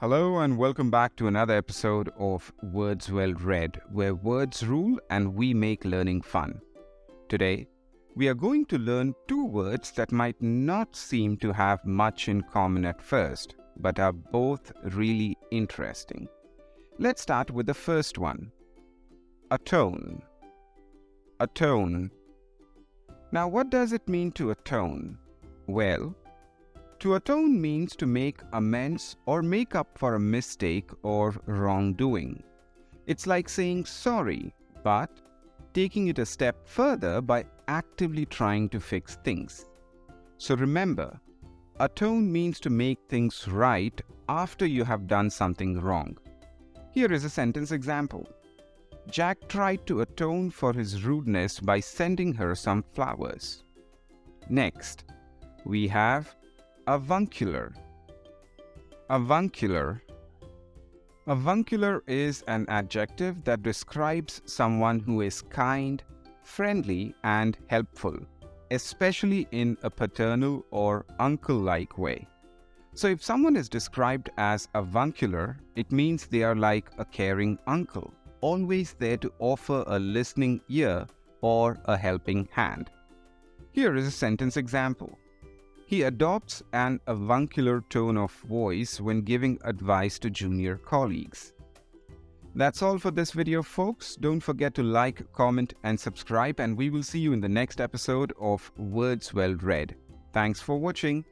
Hello and welcome back to another episode of Words Well Read, where words rule and we make learning fun. Today, we are going to learn two words that might not seem to have much in common at first, but are both really interesting. Let's start with the first one. Atone. Atone. Now, what does it mean to atone? Well, to atone means to make amends or make up for a mistake or wrongdoing. It's like saying sorry, but taking it a step further by actively trying to fix things. So remember, atone means to make things right after you have done something wrong. Here is a sentence example. Jack tried to atone for his rudeness by sending her some flowers. Next, we have avuncular. Avuncular. Avuncular is an adjective that describes someone who is kind, friendly, and helpful, especially in a paternal or uncle-like way. So if someone is described as avuncular, it means they are like a caring uncle, always there to offer a listening ear or a helping hand. Here is a sentence example. He adopts an avuncular tone of voice when giving advice to junior colleagues. That's all for this video, folks. Don't forget to like, comment, and subscribe, and we will see you in the next episode of Words Well Read. Thanks for watching.